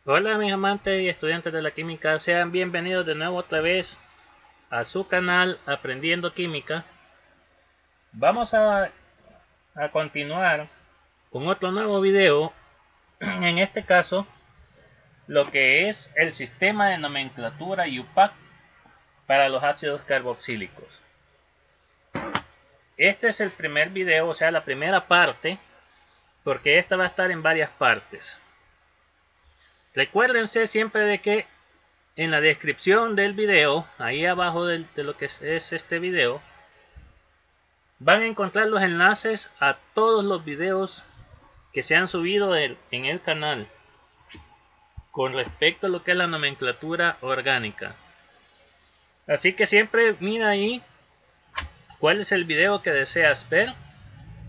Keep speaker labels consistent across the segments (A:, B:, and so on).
A: Hola mis amantes y estudiantes de la química, sean bienvenidos de nuevo otra vez a su canal Aprendiendo Química. Vamos a continuar con otro nuevo video, en este caso lo que es el sistema de nomenclatura UPAC para los ácidos carboxílicos. Este es el primer video, o sea la primera parte, porque esta va a estar en varias partes. Recuérdense siempre de que en la descripción del video, ahí abajo de lo que es este video, van a encontrar los enlaces a todos los videos que se han subido en el canal con respecto a lo que es la nomenclatura orgánica. Así que siempre mira ahí cuál es el video que deseas ver,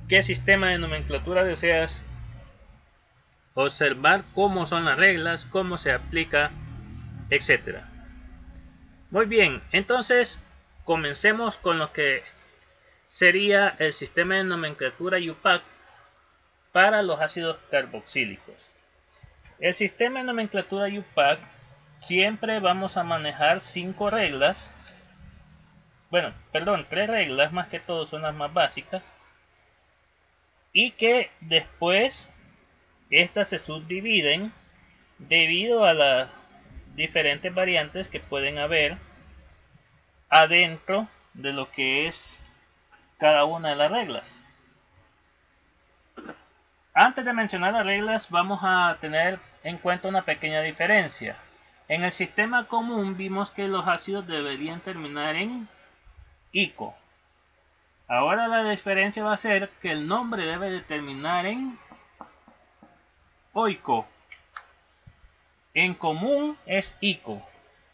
A: qué sistema de nomenclatura deseas observar, cómo son las reglas, cómo se aplica, etcétera. Muy bien, entonces comencemos con lo que sería el sistema de nomenclatura UPAC para los ácidos carboxílicos. El sistema de nomenclatura UPAC siempre vamos a manejar 5 reglas. Bueno, perdón, 3 reglas, más que todo son las más básicas. Y que después estas se subdividen debido a las diferentes variantes que pueden haber adentro de lo que es cada una de las reglas. Antes de mencionar las reglas, vamos a tener en cuenta una pequeña diferencia. En el sistema común vimos que los ácidos deberían terminar en ico. Ahora la diferencia va a ser que el nombre debe de terminar en oico. En común es ico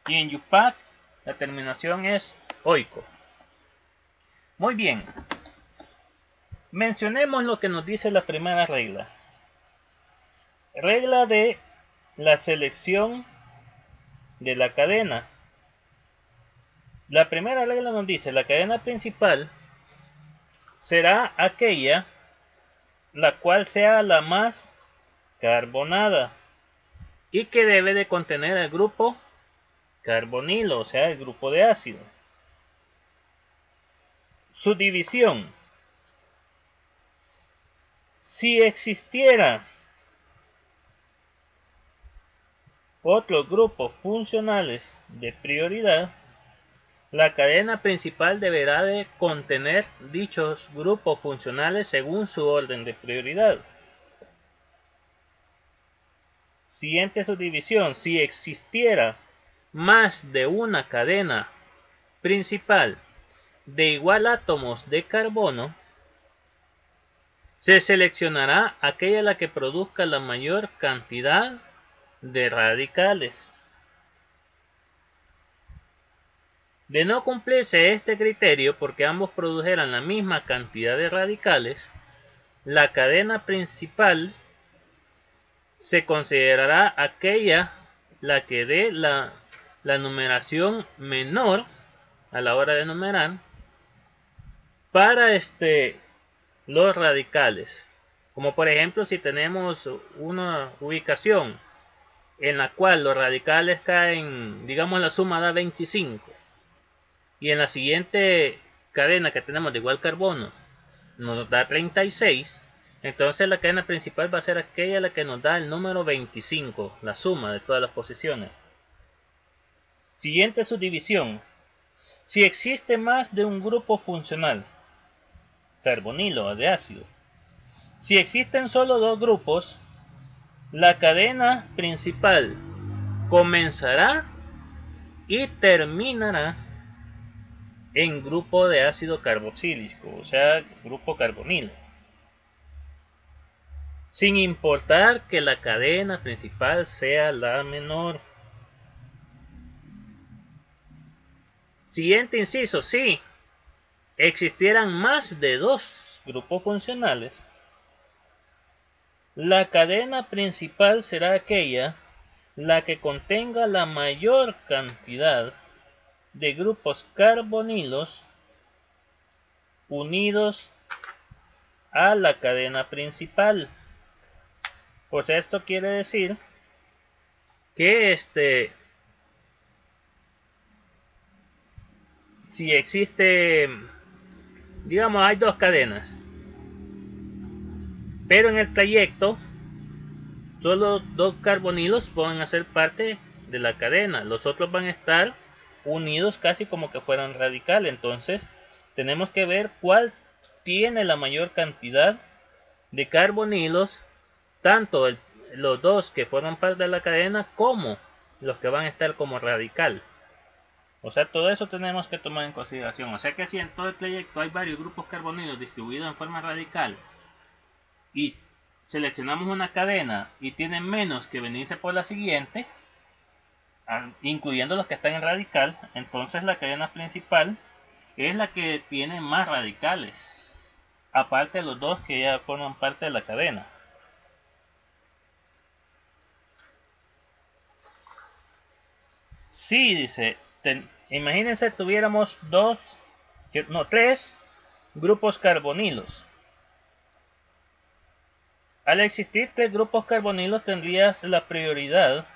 A: y en UPAC la terminación es oico. Muy bien, mencionemos lo que nos dice la primera regla. Regla de la selección de la cadena. La primera regla nos dice la cadena principal será aquella la cual sea la más carbonada y que debe de contener el grupo carbonilo, o sea el grupo de ácido. Su división: si existiera otros grupos funcionales de prioridad, la cadena principal deberá de contener dichos grupos funcionales según su orden de prioridad. Siguiente subdivisión: si existiera más de una cadena principal de igual átomos de carbono, se seleccionará aquella la que produzca la mayor cantidad de radicales. De no cumplirse este criterio, porque ambos produjeran la misma cantidad de radicales, la cadena principal se considerará aquella la que dé la numeración menor a la hora de numerar para los radicales. Como por ejemplo, si tenemos una ubicación en la cual los radicales caen, digamos la suma da 25, y en la siguiente cadena que tenemos de igual carbono nos da 36, entonces la cadena principal va a ser aquella la que nos da el número 25, la suma de todas las posiciones. Siguiente subdivisión: si existe más de un grupo funcional, carbonilo de ácido. Si existen solo dos grupos, la cadena principal comenzará y terminará en grupo de ácido carboxílico, o sea, grupo carbonilo, sin importar que la cadena principal sea la menor. Siguiente inciso: si existieran más de dos grupos funcionales, la cadena principal será aquella la que contenga la mayor cantidad de grupos carbonilos unidos a la cadena principal. Pues esto quiere decir que si existe, digamos, hay dos cadenas, pero en el trayecto solo dos carbonilos pueden hacer parte de la cadena, los otros van a estar unidos casi como que fueran radicales. Entonces tenemos que ver cuál tiene la mayor cantidad de carbonilos, tanto los dos que forman parte de la cadena como los que van a estar como radical. O sea, todo eso tenemos que tomar en consideración. O sea que si en todo el trayecto hay varios grupos carbonilos distribuidos en forma radical y seleccionamos una cadena y tienen menos que venirse por la siguiente, incluyendo los que están en radical, entonces la cadena principal es la que tiene más radicales, aparte de los dos que ya forman parte de la cadena. Sí, dice, imagínense tuviéramos tres grupos carbonilos. Al existir tres grupos carbonilos tendrías la prioridad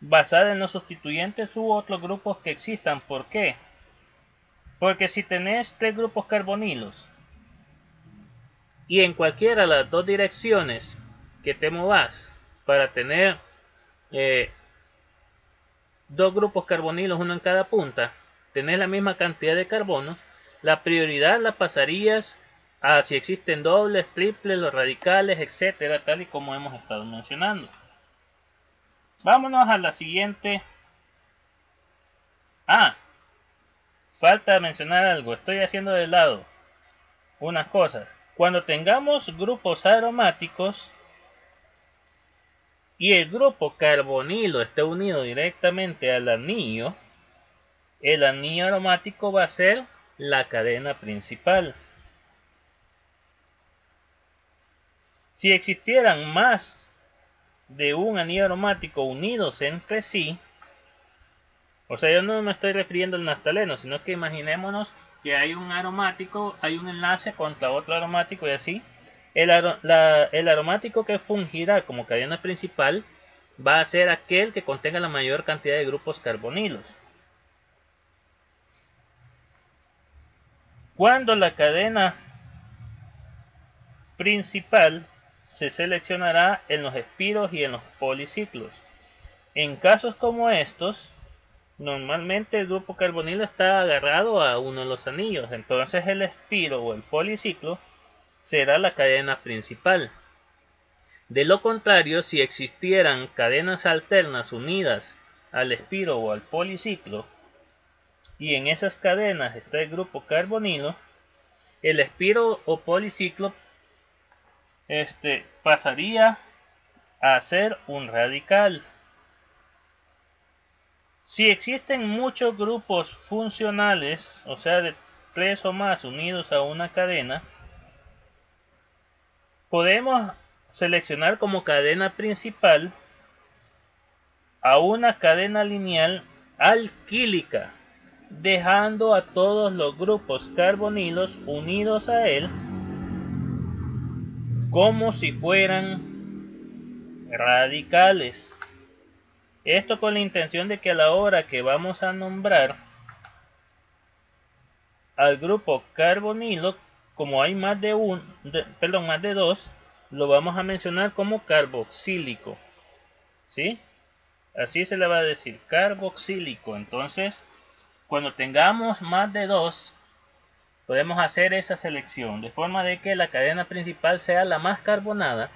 A: basada en los sustituyentes u otros grupos que existan. ¿Por qué? Porque si tenés tres grupos carbonilos y en cualquiera de las dos direcciones que te movas para tener dos grupos carbonilos, uno en cada punta, tenés la misma cantidad de carbono, la prioridad la pasarías a si existen dobles, triples, los radicales, etcétera, tal y como hemos estado mencionando. Vámonos a la siguiente. Falta mencionar algo, estoy haciendo de lado unas cosas. Cuando tengamos grupos aromáticos y el grupo carbonilo esté unido directamente al anillo, el anillo aromático va a ser la cadena principal. Si existieran más de un anillo aromático unidos entre sí, o sea, yo no me estoy refiriendo al naftaleno, sino que imaginémonos que hay un aromático, hay un enlace contra otro aromático y así. El aromático que fungirá como cadena principal va a ser aquel que contenga la mayor cantidad de grupos carbonilos. Cuando la cadena principal se seleccionará en los espiros y en los policiclos. En casos como estos, normalmente el grupo carbonilo está agarrado a uno de los anillos, entonces el espiro o el policiclo será la cadena principal. De lo contrario, si existieran cadenas alternas unidas al espiro o al policiclo, y en esas cadenas está el grupo carbonilo, el espiro o policiclo pasaría a ser un radical. Si existen muchos grupos funcionales, o sea de tres o más unidos a una cadena, podemos seleccionar como cadena principal a una cadena lineal alquílica, dejando a todos los grupos carbonilos unidos a él como si fueran radicales. Esto con la intención de que a la hora que vamos a nombrar al grupo carbonilo, como hay más de dos, lo vamos a mencionar como carboxílico, ¿sí? Así se le va a decir, carboxílico. Entonces, cuando tengamos más de dos, podemos hacer esa selección de forma de que la cadena principal sea la más carbonada,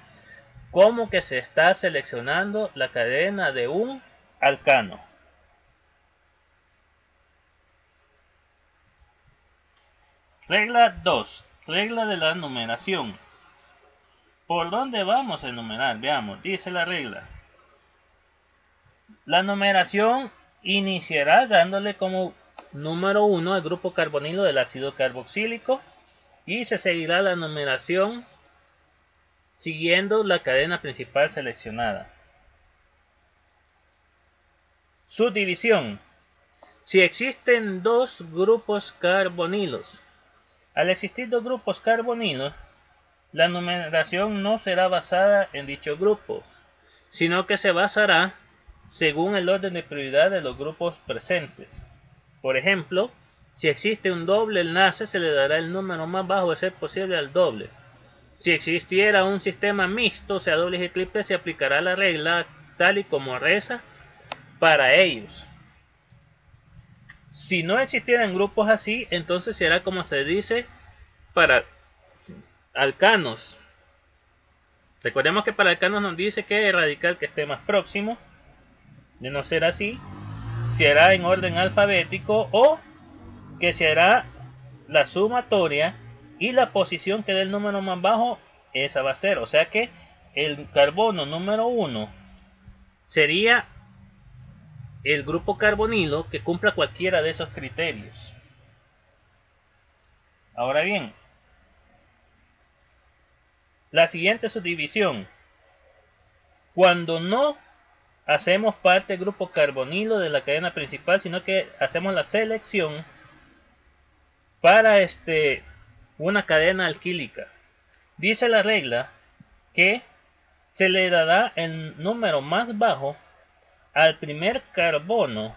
A: como que se está seleccionando la cadena de un alcano. Regla 2. Regla de la numeración. ¿Por dónde vamos a enumerar? Veamos, dice la regla. La numeración iniciará dándole como número 1 al grupo carbonilo del ácido carboxílico y se seguirá la numeración siguiendo la cadena principal seleccionada. Subdivisión. Si existen dos grupos carbonilos, al existir dos grupos carbonilos, la numeración no será basada en dichos grupos, sino que se basará según el orden de prioridad de los grupos presentes. Por ejemplo, si existe un doble enlace, se le dará el número más bajo de ser posible al doble. Si existiera un sistema mixto, o sea, dobles y triples, se aplicará la regla tal y como reza para ellos. Si no existieran grupos así, entonces será como se dice para alcanos. Recordemos que para alcanos nos dice que el radical que esté más próximo, de no ser así, se hará en orden alfabético o que se hará la sumatoria y la posición que dé el número más bajo, esa va a ser. O sea que el carbono número 1 sería el grupo carbonilo que cumpla cualquiera de esos criterios. Ahora bien, la siguiente subdivisión. Cuando no hacemos parte del grupo carbonilo de la cadena principal, sino que hacemos la selección para una cadena alquílica. Dice la regla que se le dará el número más bajo al primer carbono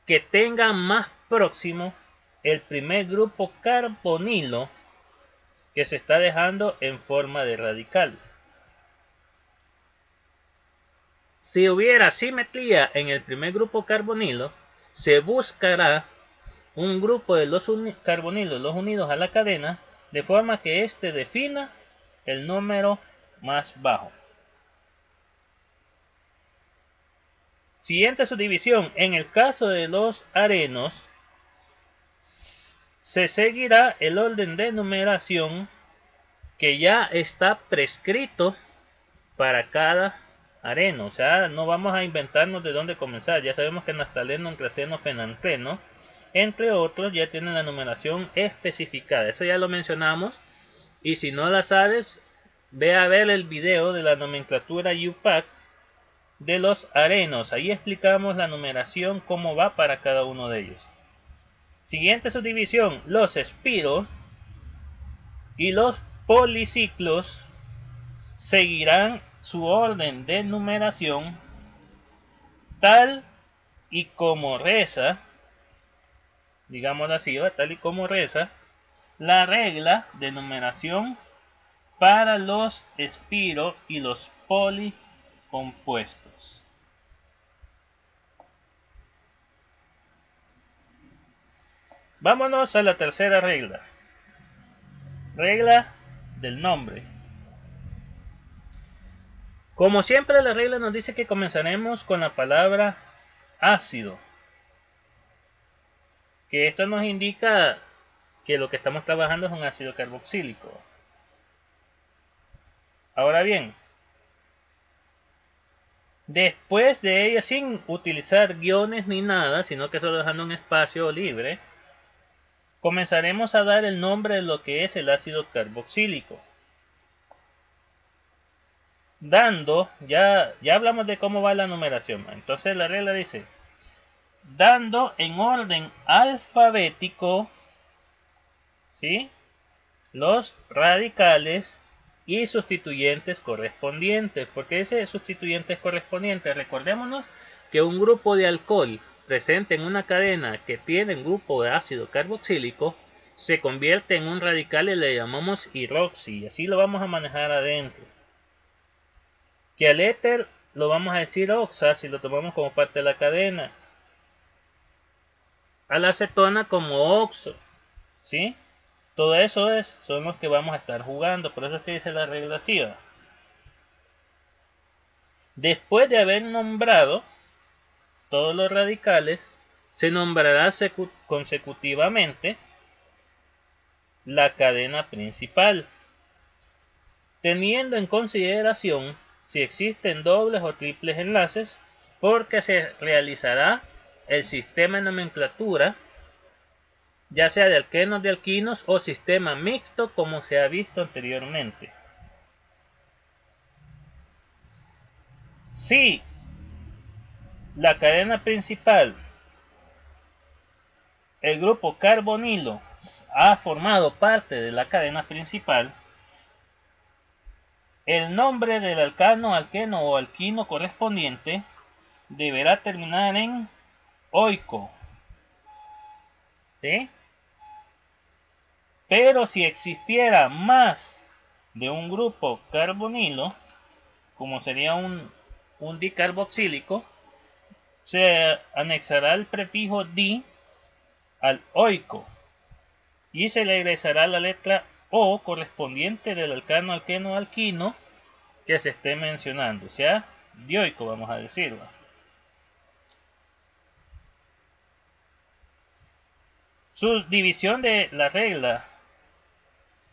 A: que tenga más próximo el primer grupo carbonilo que se está dejando en forma de radical. Si hubiera simetría en el primer grupo carbonilo, se buscará un grupo de los carbonilos, los unidos a la cadena, de forma que éste defina el número más bajo. Siguiente subdivisión. En el caso de los arenos, se seguirá el orden de numeración que ya está prescrito para cada areno. O sea, no vamos a inventarnos de dónde comenzar. Ya sabemos que naftaleno, encraceno, fenantreno, entre otros, ya tienen la numeración especificada. Eso ya lo mencionamos. Y si no la sabes, ve a ver el video de la nomenclatura UPAC de los arenos. Ahí explicamos la numeración, cómo va para cada uno de ellos. Siguiente subdivisión, los espiros y los policiclos seguirán su orden de numeración tal y como reza, digámoslo así, tal y como reza la regla de numeración para los espiro y los policompuestos. Vámonos a la tercera regla. Regla del nombre. Como siempre, la regla nos dice que comenzaremos con la palabra ácido. Que esto nos indica que lo que estamos trabajando es un ácido carboxílico. Ahora bien, después de ella, sin utilizar guiones ni nada, sino que solo dejando un espacio libre, comenzaremos a dar el nombre de lo que es el ácido carboxílico. Dando, ya hablamos de cómo va la numeración. Entonces la regla dice, dando en orden alfabético, ¿sí?, los radicales y sustituyentes correspondientes. Porque ese sustituyentes correspondientes, recordémonos que un grupo de alcohol presente en una cadena que tiene un grupo de ácido carboxílico se convierte en un radical y le llamamos hidroxi, y así lo vamos a manejar adentro. Que al éter lo vamos a decir oxa si lo tomamos como parte de la cadena, a la acetona como oxo, ¿sí? Todo eso son los que vamos a estar jugando, por eso es que dice la regla así. Después de haber nombrado todos los radicales, se nombrará consecutivamente la cadena principal, teniendo en consideración si existen dobles o triples enlaces, porque se realizará el sistema de nomenclatura, ya sea de alquenos, de alquinos o sistema mixto, como se ha visto anteriormente. Si la cadena principal, el grupo carbonilo, ha formado parte de la cadena principal, el nombre del alcano, alqueno o alquino correspondiente deberá terminar en oico. ¿Sí? Pero si existiera más de un grupo carbonilo, como sería un dicarboxílico, se anexará el prefijo di al oico y se le agregará la letra O correspondiente del alcano, alqueno, alquino que se esté mencionando, o sea, dioico, vamos a decirlo. Subdivisión de la regla.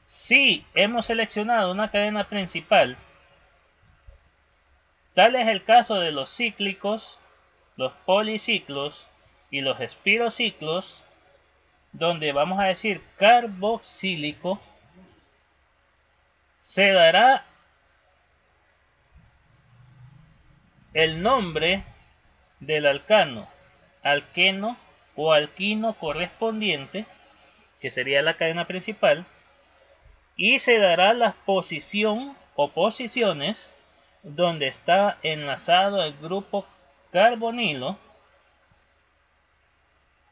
A: Si hemos seleccionado una cadena principal, tal es el caso de los cíclicos, los policiclos y los espirociclos, donde vamos a decir carboxílico, se dará el nombre del alcano, alqueno o alquino correspondiente, que sería la cadena principal, y se dará la posición o posiciones donde está enlazado el grupo carbonilo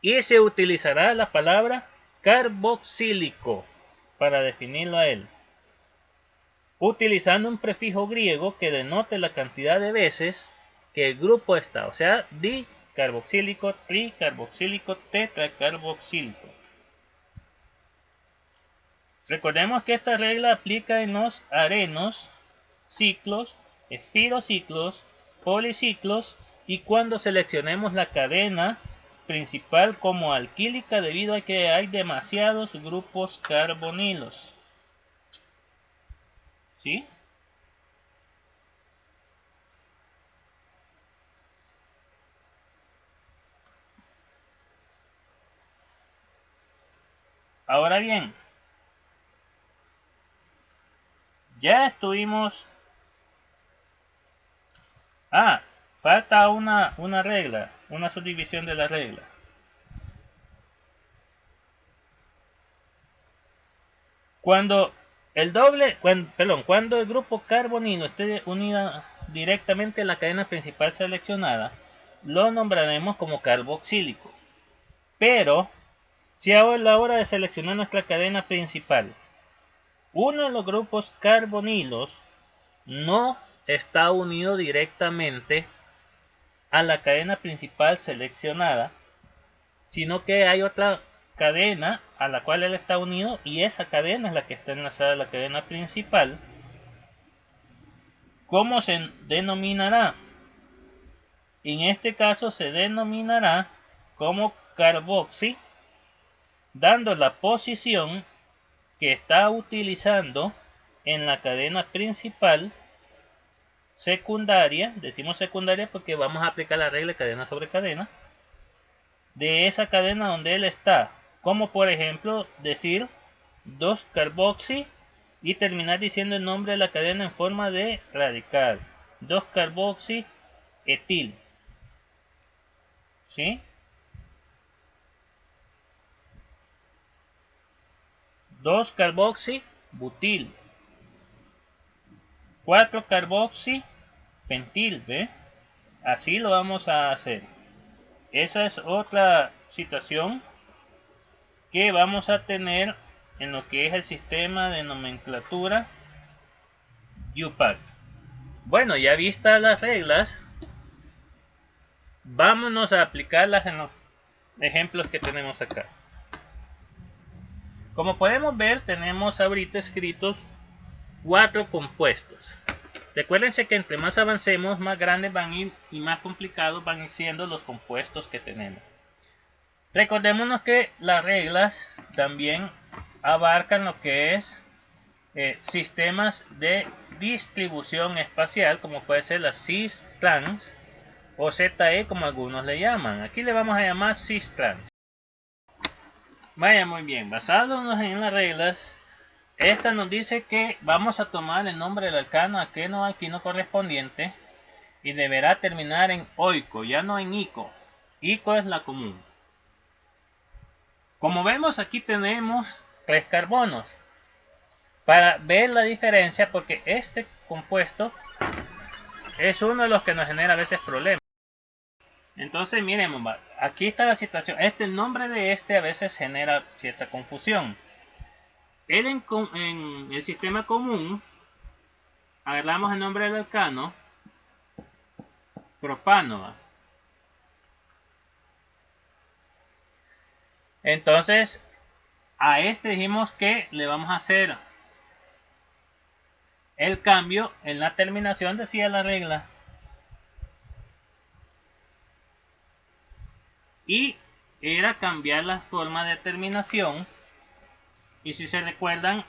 A: y se utilizará la palabra carboxílico para definirlo a él, utilizando un prefijo griego que denote la cantidad de veces que el grupo está, o sea, dicarboxílico, tricarboxílico, tetracarboxílico. Recordemos que esta regla aplica en los arenos, ciclos, espirociclos, policiclos y cuando seleccionemos la cadena principal como alquílica debido a que hay demasiados grupos carbonilos. ¿Sí? Ahora bien, ya estuvimos... falta una regla, una subdivisión de la regla. Cuando el grupo carbonilo esté unido directamente a la cadena principal seleccionada, lo nombraremos como carboxílico. Pero, si a la hora de seleccionar nuestra cadena principal, uno de los grupos carbonilos no está unido directamente a la cadena principal seleccionada, sino que hay otra cadena a la cual él está unido y esa cadena es la que está enlazada a la cadena principal. ¿Cómo se denominará? En este caso se denominará como carboxi, dando la posición que está utilizando en la cadena principal secundaria. Decimos secundaria porque vamos a aplicar la regla de cadena sobre cadena de esa cadena donde él está, como por ejemplo decir 2-carboxi y terminar diciendo el nombre de la cadena en forma de radical, 2-carboxi etil. ¿Sí? 2-carboxi butil, 4-carboxi pentil. ¿Ve? Así lo vamos a hacer. Esa es otra situación que vamos a tener en lo que es el sistema de nomenclatura UPAC. Bueno, ya vistas las reglas, vámonos a aplicarlas en los ejemplos que tenemos acá. Como podemos ver, tenemos ahorita escritos 4 compuestos. Recuérdense que entre más avancemos, más grandes van a ir y más complicados van a ir siendo los compuestos que tenemos. Recordémonos que las reglas también abarcan lo que es sistemas de distribución espacial, como puede ser las cis-trans o ZE como algunos le llaman. Aquí le vamos a llamar cis-trans. Vaya, muy bien, basándonos en las reglas, esta nos dice que vamos a tomar el nombre del alcano, alqueno, alquino correspondiente y deberá terminar en oico, ya no en ico. Ico es la común. Como vemos, aquí tenemos 3 carbonos. para ver la diferencia, porque este compuesto es uno de los que nos genera a veces problemas. Entonces miren, aquí está la situación. El nombre de este a veces genera cierta confusión. En el sistema común agarramos el nombre del alcano, propano. Entonces a este dijimos que le vamos a hacer el cambio en la terminación, decía la regla. Y era cambiar la forma de terminación. Y si se recuerdan,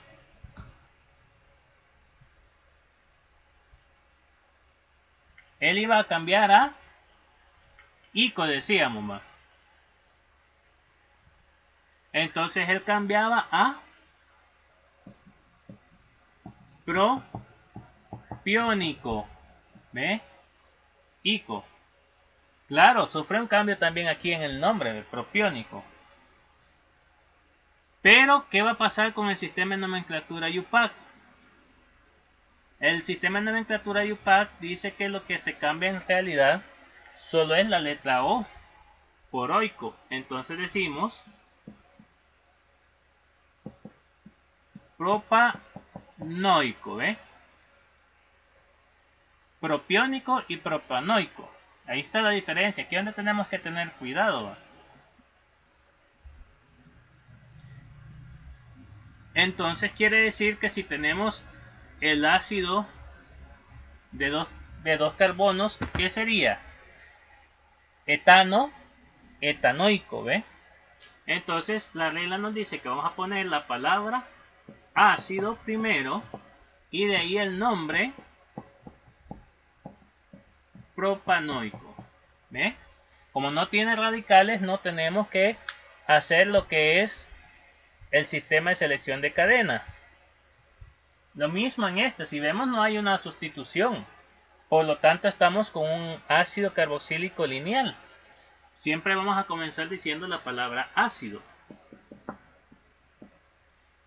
A: él iba a cambiar a ico, decíamos, ¿va? Entonces él cambiaba a propiónico, ¿ve? Ico. Claro, sufre un cambio también aquí en el nombre, el propiónico. Pero, ¿qué va a pasar con el sistema de nomenclatura UPAC? El sistema de nomenclatura UPAC dice que lo que se cambia en realidad solo es la letra O por oico. Entonces decimos propanoico, ¿ve? Propiónico y propanoico. Ahí está la diferencia. Aquí es donde tenemos que tener cuidado, ¿va? Entonces quiere decir que si tenemos el ácido de dos carbonos, ¿qué sería? Etano, etanoico, ¿ve? Entonces la regla nos dice que vamos a poner la palabra ácido primero y de ahí el nombre propanoico, ¿ve? Como no tiene radicales, no tenemos que hacer lo que es el sistema de selección de cadena. Lo mismo en este, si vemos no hay una sustitución, por lo tanto estamos con un ácido carboxílico lineal. Siempre vamos a comenzar diciendo la palabra ácido.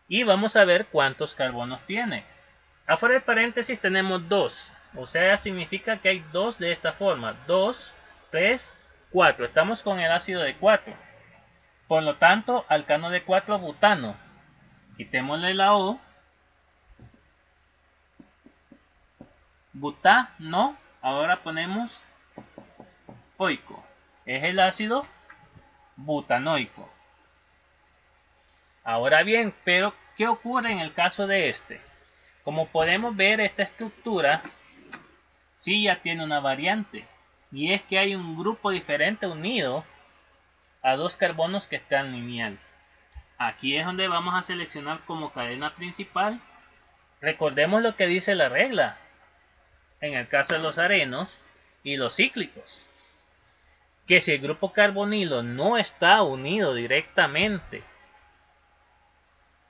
A: Y vamos a ver cuántos carbonos tiene. Afuera del paréntesis tenemos 2. O sea, significa que hay 2 de esta forma. 2, 3, 4. Estamos con el ácido de 4. Por lo tanto, alcano de 4, butano. Quitémosle la O. Butano. Ahora ponemos oico. Es el ácido butanoico. Ahora bien, pero ¿qué ocurre en el caso de este? Como podemos ver, esta estructura sí ya tiene una variante. Y es que hay un grupo diferente unido a dos carbonos que están lineal. Aquí es donde vamos a seleccionar como cadena principal. Recordemos lo que dice la regla en el caso de los arenos y los cíclicos, que si el grupo carbonilo no está unido directamente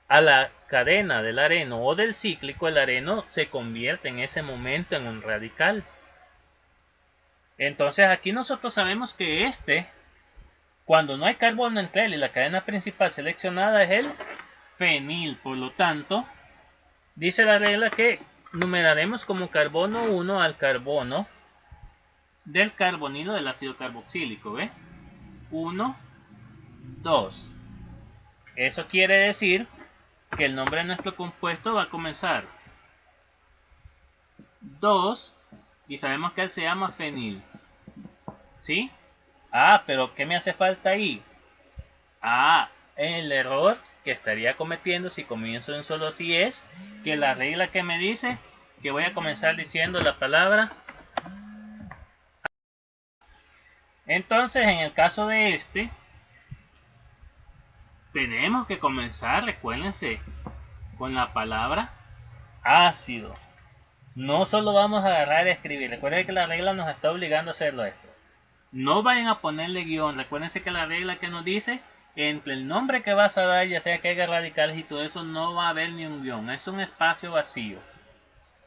A: a la cadena del areno o del cíclico, el areno se convierte en ese momento en un radical. Entonces aquí nosotros sabemos que cuando no hay carbono entre él y la cadena principal seleccionada, es el fenil. Por lo tanto, dice la regla que numeraremos como carbono 1 al carbono del carbonilo del ácido carboxílico, ¿ve? 1, 2. Eso quiere decir que el nombre de nuestro compuesto va a comenzar 2 y sabemos que él se llama fenil, ¿sí? Ah, pero ¿qué me hace falta ahí? Ah, el error que estaría cometiendo si comienzo en solo si es que la regla que me dice que voy a comenzar diciendo la palabra. Entonces en el caso de tenemos que comenzar, recuérdense, con la palabra ácido. No solo vamos a agarrar y escribir. Recuerden que la regla nos está obligando a hacerlo esto. No vayan a ponerle guión. Recuérdense que la regla que nos dice, entre el nombre que vas a dar, ya sea que haya radicales y todo eso, no va a haber ni un guión. Es un espacio vacío.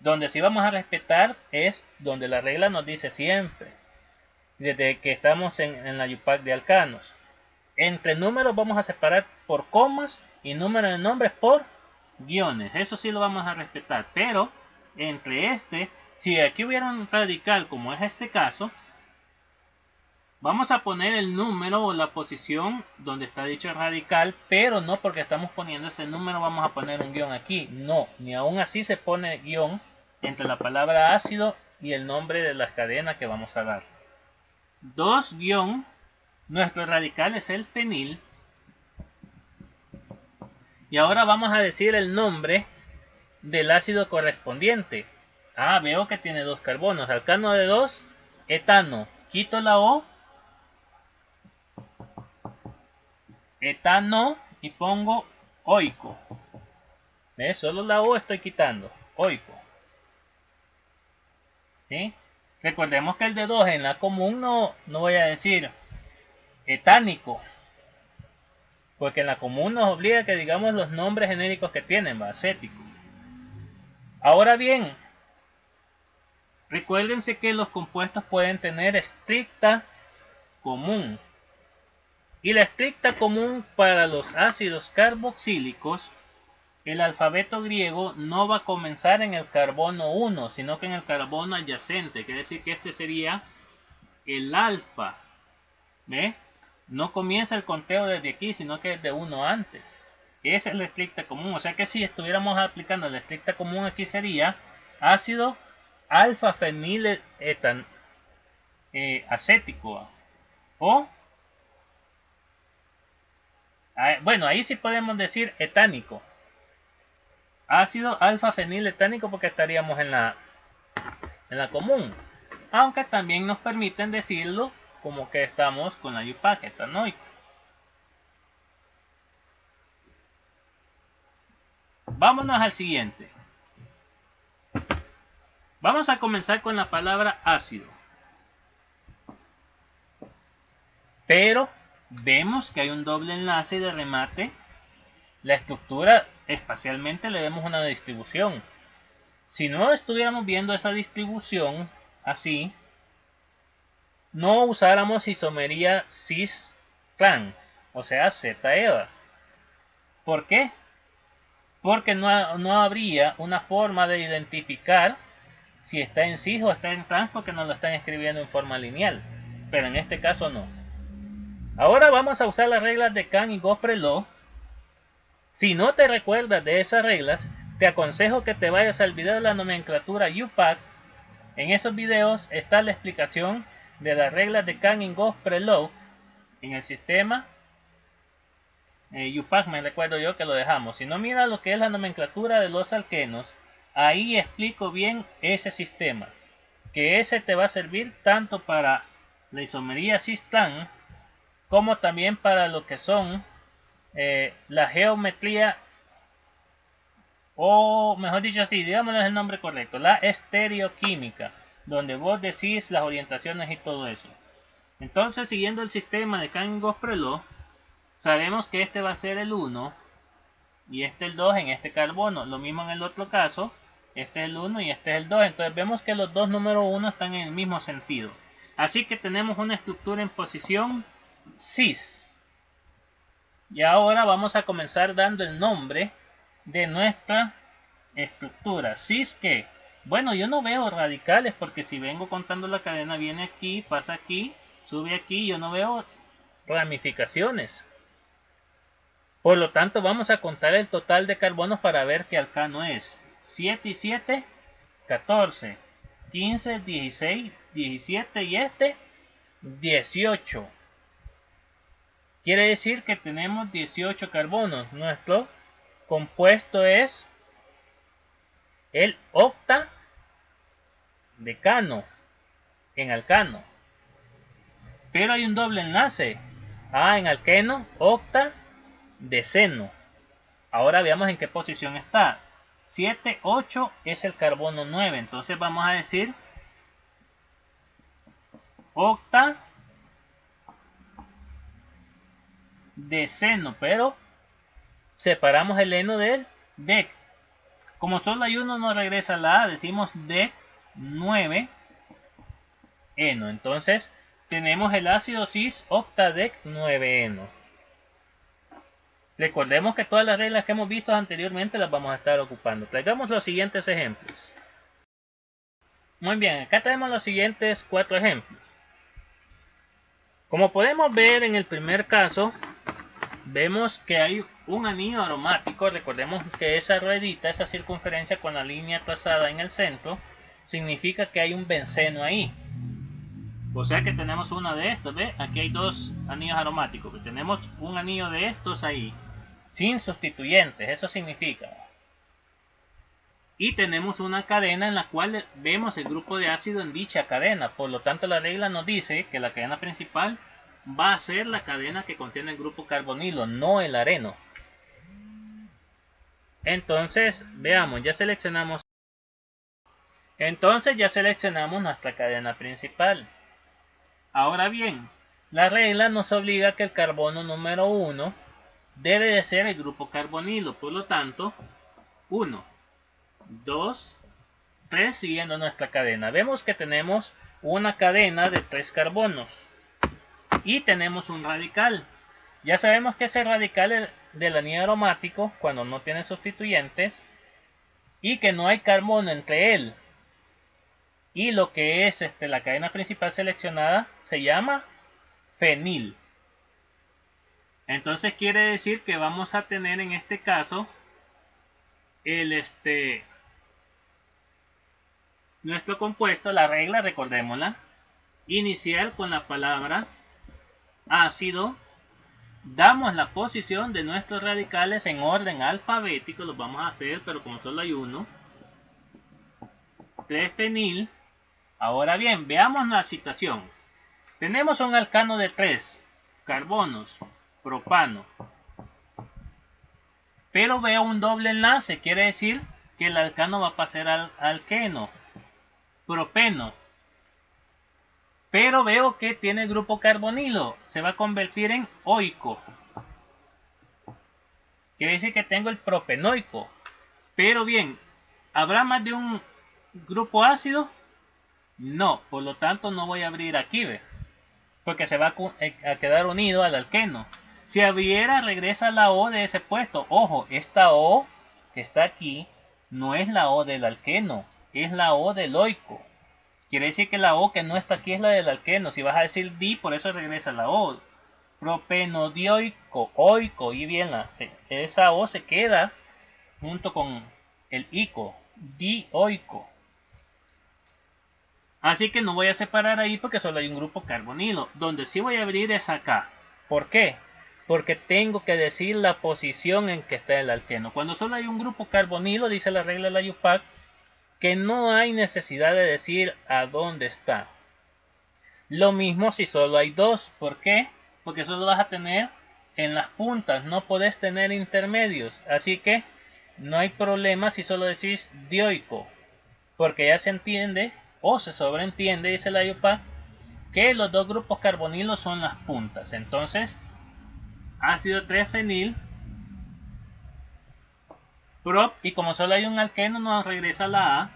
A: Donde sí vamos a respetar es donde la regla nos dice siempre, desde que estamos en la UPAC de alcanos. Entre números vamos a separar por comas y números de nombres por guiones. Eso sí lo vamos a respetar. Pero entre si aquí hubiera un radical como es este caso, vamos a poner el número o la posición donde está dicho radical, pero no porque estamos poniendo ese número vamos a poner un guión aquí. No, ni aún así se pone guión entre la palabra ácido y el nombre de la cadena que vamos a dar. 2 guión, nuestro radical es el fenil. Y ahora vamos a decir el nombre del ácido correspondiente. Veo que tiene 2 carbonos. Alcano de 2, etano. Quito la O, etano, y pongo oico. ¿Ves? Solo la O estoy quitando. Oico. ¿Sí? Recordemos que el de 2 en la común no voy a decir etánico, porque en la común nos obliga a que digamos los nombres genéricos que tienen, acético. Ahora bien, recuérdense que los compuestos pueden tener estricta común. Y la estricta común para los ácidos carboxílicos, el alfabeto griego no va a comenzar en el carbono 1, sino que en el carbono adyacente. Quiere decir que este sería el alfa. ¿Ve? No comienza el conteo desde aquí, sino que es de 1 antes. Esa es la estricta común. O sea que si estuviéramos aplicando la estricta común aquí sería ácido alfa fenil acético. O, bueno, ahí sí podemos decir etánico. Ácido alfa fenil etánico porque estaríamos en la común. Aunque también nos permiten decirlo como que estamos con la UPAC etanoico. Vámonos al siguiente. Vamos a comenzar con la palabra ácido. Pero vemos que hay un doble enlace de remate. La estructura espacialmente le vemos una distribución. Si no estuviéramos viendo esa distribución así, no usáramos isomería cis-trans, o sea Z-eva. ¿Por qué? Porque no habría una forma de identificar si está en cis o está en trans porque nos lo están escribiendo en forma lineal. Pero en este caso no. Ahora vamos a usar las reglas de Kahn y Gauss-Prelog. Si no te recuerdas de esas reglas, te aconsejo que te vayas al video de la nomenclatura UPAC. En esos videos está la explicación de las reglas de Kahn y Gauss-Prelog en el sistema UPAC. Me recuerdo yo que lo dejamos. Si no, mira lo que es la nomenclatura de los alquenos. Ahí explico bien ese sistema, que ese te va a servir tanto para la isomería cis-trans como también para lo que son la geometría, o mejor dicho así, digámoslo el nombre correcto, la estereoquímica, donde vos decís las orientaciones y todo eso. Entonces, siguiendo el sistema de Kahn y Gauss-Prelog, sabemos que este va a ser el 1 y este el 2 en este carbono. Lo mismo en el otro caso, este es el 1 y este es el 2. Entonces vemos que los dos números 1 están en el mismo sentido. Así que tenemos una estructura en posición cis. Y ahora vamos a comenzar dando el nombre de nuestra estructura. Cis que, bueno, yo no veo radicales porque si vengo contando la cadena viene aquí, pasa aquí, sube aquí, yo no veo ramificaciones. Por lo tanto vamos a contar el total de carbonos para ver que alcano es 7 y 7, 14, 15, 16, 17 y este 18. Quiere decir que tenemos 18 carbonos. Nuestro compuesto es el octadecano en alcano. Pero hay un doble enlace. En alqueno, octadeceno. Ahora veamos en qué posición está. 7, 8 es el carbono 9. Entonces vamos a decir octadeceno, pero separamos el eno del dec. Como solo hay uno, no regresa la A, decimos dec 9 eno. Entonces tenemos el ácido cis octadec 9 eno. Recordemos que todas las reglas que hemos visto anteriormente las vamos a estar ocupando. Traigamos los siguientes ejemplos. Muy bien, acá tenemos los siguientes 4 ejemplos. Como podemos ver en el primer caso, vemos que hay un anillo aromático. Recordemos que esa ruedita, esa circunferencia con la línea trazada en el centro, significa que hay un benceno ahí. O sea que tenemos una de estos, ¿ve? Aquí hay 2 anillos aromáticos. Tenemos un anillo de estos ahí, sin sustituyentes, eso significa. Y tenemos una cadena en la cual vemos el grupo de ácido en dicha cadena. Por lo tanto, la regla nos dice que la cadena principal va a ser la cadena que contiene el grupo carbonilo, no el areno. Entonces, veamos, ya seleccionamos nuestra cadena principal. Ahora bien, la regla nos obliga a que el carbono número 1 debe de ser el grupo carbonilo. Por lo tanto, 1, 2, 3 siguiendo nuestra cadena. Vemos que tenemos una cadena de 3 carbonos y tenemos un radical. Ya sabemos que ese radical es del anillo aromático cuando no tiene sustituyentes y que no hay carbono entre él y lo que es la cadena principal seleccionada se llama fenil. Entonces quiere decir que vamos a tener en este caso nuestro compuesto, la regla, recordémosla, iniciar con la palabra ácido, damos la posición de nuestros radicales en orden alfabético, los vamos a hacer, pero como solo hay uno, 3-fenil. Ahora bien, veamos la situación. Tenemos un alcano de 3 carbonos, propano, pero veo un doble enlace, quiere decir que el alcano va a pasar al alqueno, propeno, pero veo que tiene el grupo carbonilo, se va a convertir en oico, quiere decir que tengo el propenoico. Pero bien, ¿habrá más de un grupo ácido? No, por lo tanto no voy a abrir aquí, ¿ve? Porque se va a quedar unido al alqueno. Si abriera, regresa la O de ese puesto. Ojo, esta O que está aquí no es la O del alqueno, es la O del oico. Quiere decir que la O que no está aquí es la del alqueno. Si vas a decir di, por eso regresa la O. Propenodioico, oico, y bien, esa O se queda junto con el ico, dioico. Así que no voy a separar ahí porque solo hay un grupo carbonilo. Donde sí voy a abrir es acá. ¿Por qué? Porque tengo que decir la posición en que está el alqueno. Cuando solo hay un grupo carbonilo, dice la regla de la IUPAC, que no hay necesidad de decir a dónde está. Lo mismo si solo hay 2. ¿Por qué? Porque solo vas a tener en las puntas, no podés tener intermedios. Así que no hay problema si solo decís dioico, porque ya se entiende o se sobreentiende, dice la IUPAC, que los 2 grupos carbonilos son las puntas. Entonces, ácido 3-fenil, prop, y como solo hay un alqueno nos regresa la A,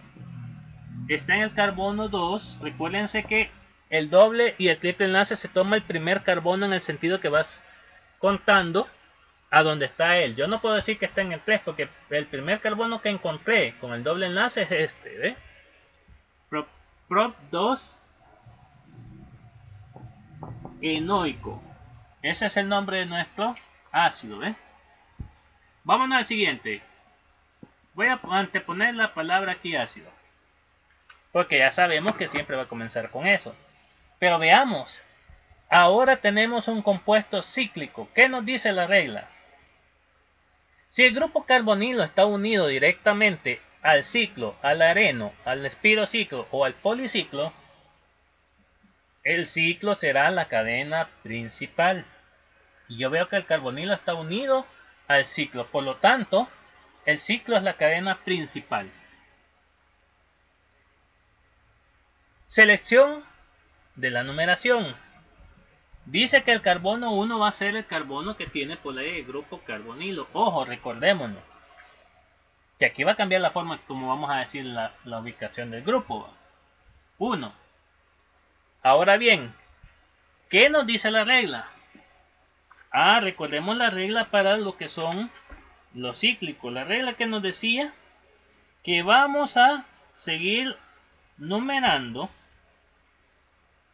A: está en el carbono 2. Recuérdense que el doble y el triple enlace se toma el primer carbono en el sentido que vas contando a donde está él. Yo no puedo decir que está en el 3 porque el primer carbono que encontré con el doble enlace es este, ¿ve? Prop 2 enoico. Ese es el nombre de nuestro ácido, ¿ve? Vámonos al siguiente. Voy a anteponer la palabra aquí ácido, porque ya sabemos que siempre va a comenzar con eso. Pero veamos, ahora tenemos un compuesto cíclico. ¿Qué nos dice la regla? Si el grupo carbonilo está unido directamente al ciclo, al areno, al espirociclo o al policiclo, el ciclo será la cadena principal. Y yo veo que el carbonilo está unido al ciclo, por lo tanto, el ciclo es la cadena principal. Selección de la numeración. Dice que el carbono 1 va a ser el carbono que tiene por ahí el grupo carbonilo. Ojo, recordémonos que aquí va a cambiar la forma como vamos a decir la ubicación del grupo. 1. Ahora bien, ¿qué nos dice la regla? Recordemos la regla para lo que son los cíclicos. La regla que nos decía que vamos a seguir numerando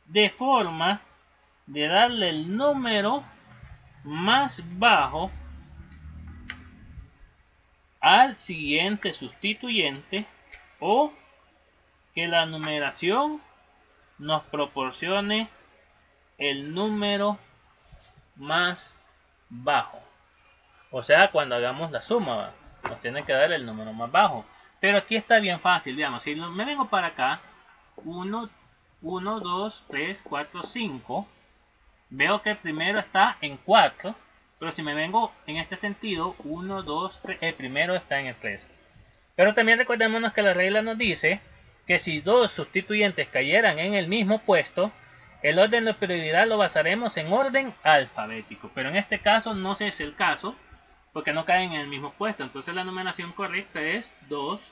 A: de forma de darle el número más bajo al siguiente sustituyente, o que la numeración nos proporcione el número más bajo. O sea, cuando hagamos la suma, nos tiene que dar el número más bajo. Pero aquí está bien fácil, digamos, si me vengo para acá, 1, 2, 3, 4, 5, veo que el primero está en 4, pero si me vengo en este sentido, 1, 2, 3, el primero está en el 3. Pero también recordémonos que la regla nos dice que si dos sustituyentes cayeran en el mismo puesto, el orden de prioridad lo basaremos en orden alfabético. Pero en este caso no es el caso, porque no caen en el mismo puesto. Entonces la numeración correcta es 2,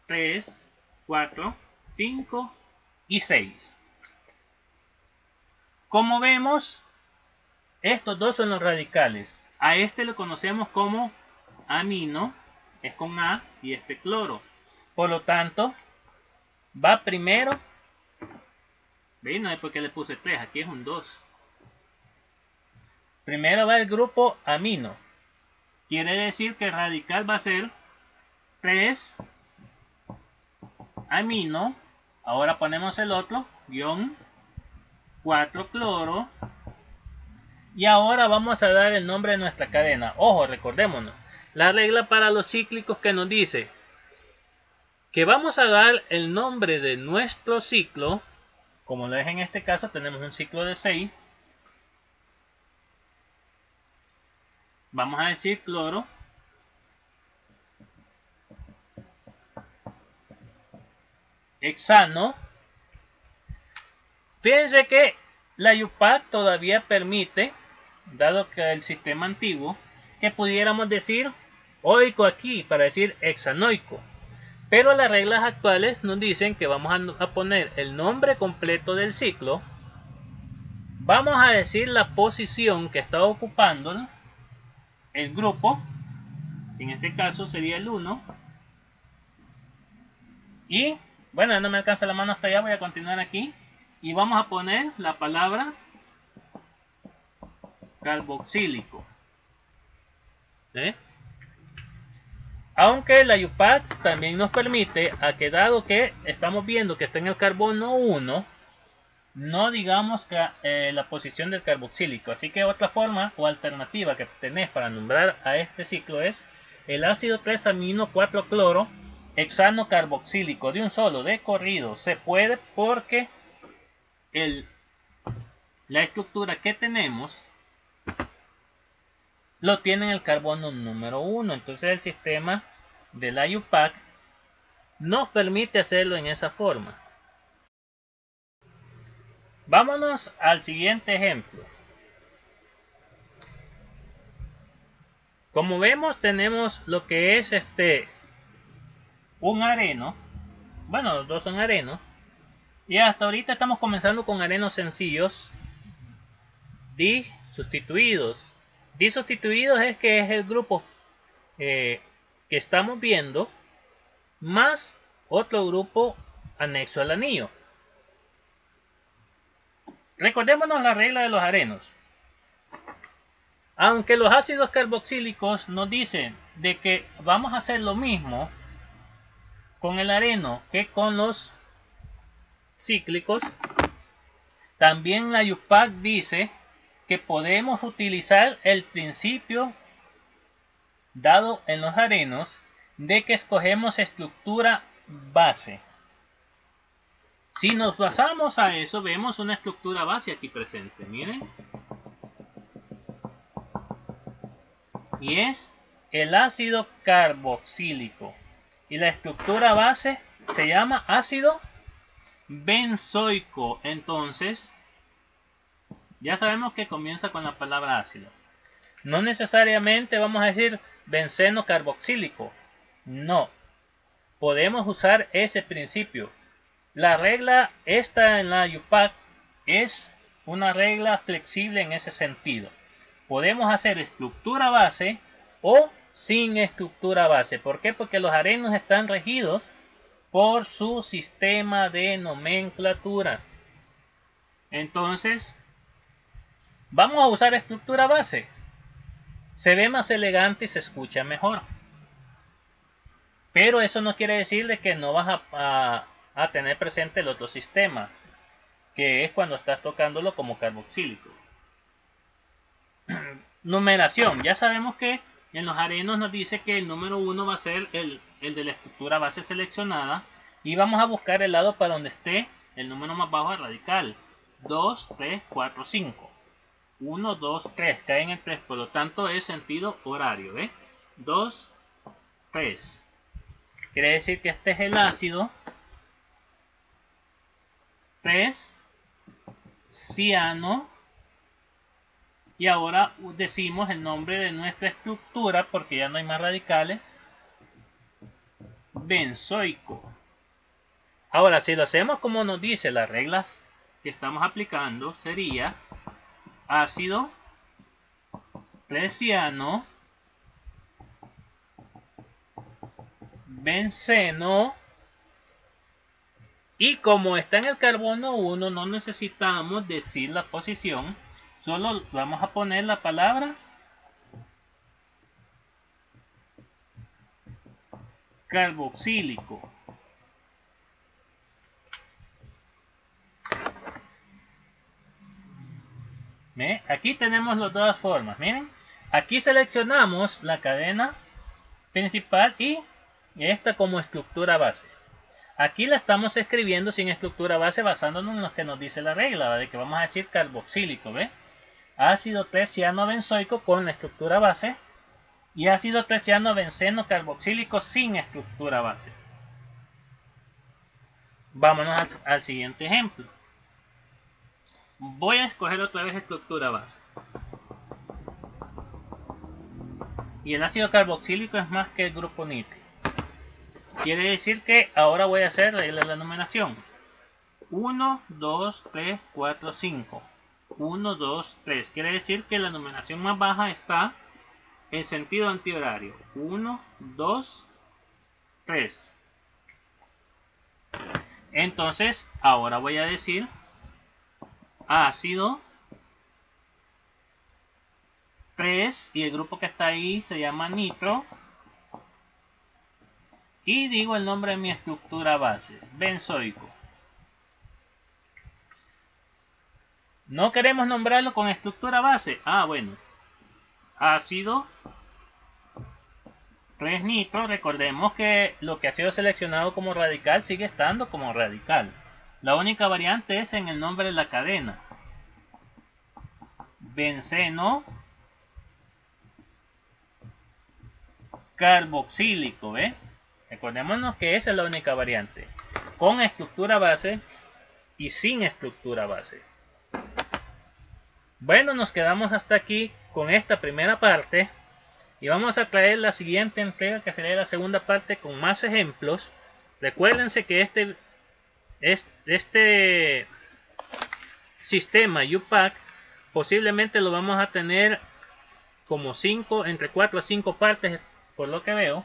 A: 3, 4, 5 y 6. Como vemos, estos dos son los radicales. A este lo conocemos como amino, es con A, y este cloro. Por lo tanto, va primero. ¿Veis? No es porque le puse 3, aquí es un 2. Primero va el grupo amino. Quiere decir que el radical va a ser 3 amino. Ahora ponemos el otro, guión 4 cloro. Y ahora vamos a dar el nombre de nuestra cadena. Ojo, recordémonos. La regla para los cíclicos que nos dice que vamos a dar el nombre de nuestro ciclo. Como lo es en este caso, tenemos un ciclo de 6. Vamos a decir cloro. Hexano. Fíjense que la UPAC todavía permite, dado que el sistema antiguo, que pudiéramos decir oico aquí para decir hexanoico. Pero las reglas actuales nos dicen que vamos a poner el nombre completo del ciclo. Vamos a decir la posición que está ocupando el grupo. En este caso sería el 1. Y bueno, no me alcanza la mano hasta allá, voy a continuar aquí. Y vamos a poner la palabra carboxílico. Aunque la UPAC también nos permite, dado que estamos viendo que está en el carbono 1, no digamos que la posición del carboxílico. Así que otra forma o alternativa que tenés para nombrar a este ciclo es el ácido 3-amino 4-cloro hexano carboxílico de un solo, de corrido. Se puede porque la estructura que tenemos lo tiene en el carbono número 1. Entonces el sistema de la UPAC nos permite hacerlo en esa forma. Vámonos al siguiente ejemplo. Como vemos, tenemos lo que es un areno. Bueno, los dos son arenos. Y hasta ahorita estamos comenzando con arenos sencillos disustituidos. Disustituidos es que es el grupo que estamos viendo más otro grupo anexo al anillo. Recordémonos la regla de los arenos. Aunque los ácidos carboxílicos nos dicen de que vamos a hacer lo mismo con el areno que con los cíclicos, también la UPAC dice que podemos utilizar el principio dado en los arenos de que escogemos estructura base. Si nos basamos a eso, vemos una estructura base aquí presente, miren. Y es el ácido carboxílico. Y la estructura base se llama ácido benzoico. Entonces, ya sabemos que comienza con la palabra ácido. No necesariamente vamos a decir benceno carboxílico. No. Podemos usar ese principio. La regla esta en la UPAC es una regla flexible en ese sentido. podemos hacer estructura base o sin estructura base. ¿Por qué? Porque los arenos están regidos por su sistema de nomenclatura. Entonces, vamos a usar estructura base. Se ve más elegante y se escucha mejor. Pero eso no quiere decir de que no vas a tener presente el otro sistema, que es cuando estás tocándolo como carboxílico. Numeración. Ya sabemos que en los arenos nos dice que el número 1 va a ser el de la estructura base seleccionada. Y vamos a buscar el lado para donde esté el número más bajo del radical. 2, 3, 4, 5. 1, 2, 3. Cae en el 3. Por lo tanto es sentido horario. ¿Ve? 2, 3. Quiere decir que este es el ácido 3 ciano. Y ahora decimos el nombre de nuestra estructura, porque ya no hay más radicales. Benzoico. Ahora, si lo hacemos como nos dice las reglas que estamos aplicando, sería ácido 3 ciano, benceno. Y como está en el carbono 1, no necesitamos decir la posición. Solo vamos a poner la palabra carboxílico. ¿Ve? Aquí tenemos las dos formas. Miren, aquí seleccionamos la cadena principal y esta como estructura base. Aquí la estamos escribiendo sin estructura base basándonos en lo que nos dice la regla, ¿vale? Que vamos a decir carboxílico, ¿ve? Ácido 3 ciano benzoico con la estructura base y ácido 3 ciano benceno carboxílico sin estructura base. Vámonos al siguiente ejemplo. Voy a escoger otra vez estructura base. Y el ácido carboxílico es más que el grupo nitrio. Quiere decir que ahora voy a hacer la numeración. 1, 2, 3, 4, 5. 1, 2, 3. Quiere decir que la numeración más baja está en sentido antihorario. 1, 2, 3. Entonces, ahora voy a decir ácido 3 y el grupo que está ahí se llama nitro. Y digo el nombre de mi estructura base, benzoico. No queremos nombrarlo con estructura base. Bueno. Ácido 3 nitro. Recordemos que lo que ha sido seleccionado como radical sigue estando como radical. La única variante es en el nombre de la cadena. Benceno carboxílico, ¿ve? Recordémonos que esa es la única variante. Con estructura base y sin estructura base. Bueno, nos quedamos hasta aquí con esta primera parte. Y vamos a traer la siguiente entrega, que sería la segunda parte con más ejemplos. Recuérdense que este sistema UPAC posiblemente lo vamos a tener como entre 4 a 5 partes, por lo que veo.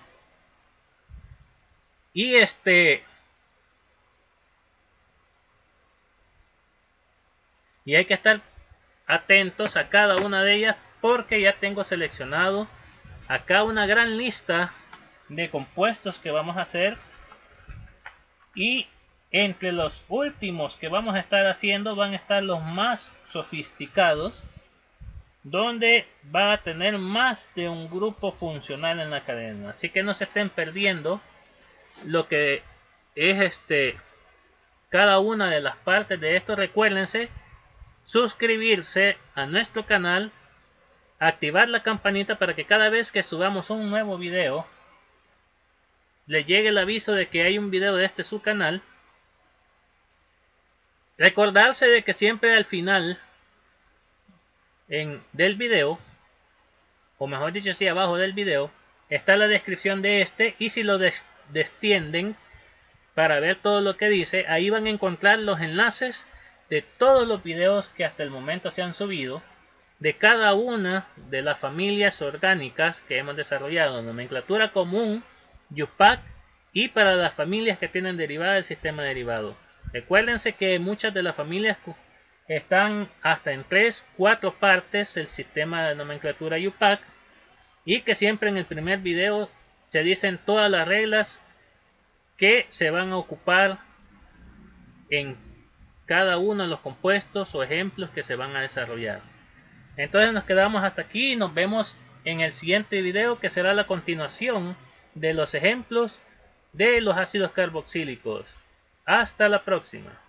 A: Y hay que estar atentos a cada una de ellas, porque ya tengo seleccionado acá una gran lista de compuestos que vamos a hacer. Y entre los últimos que vamos a estar haciendo van a estar los más sofisticados, donde va a tener más de un grupo funcional en la cadena. Así que no se estén perdiendo lo que es cada una de las partes de esto. Recuérdense suscribirse a nuestro canal, activar la campanita para que cada vez que subamos un nuevo video le llegue el aviso de que hay un video de su canal. Recordarse de que siempre al final del video, o mejor dicho, sí, abajo del video está la descripción de y si lo descienden para ver todo lo que dice, ahí van a encontrar los enlaces de todos los videos que hasta el momento se han subido. de cada una de las familias orgánicas que hemos desarrollado, nomenclatura común, UPAC, y para las familias que tienen derivada del sistema derivado. Recuérdense que muchas de las familias están hasta en 3-4 partes el sistema de nomenclatura UPAC, y que siempre en el primer video se dicen todas las reglas que se van a ocupar en cada uno de los compuestos o ejemplos que se van a desarrollar. Entonces nos quedamos hasta aquí y nos vemos en el siguiente video, que será la continuación de los ejemplos de los ácidos carboxílicos. Hasta la próxima.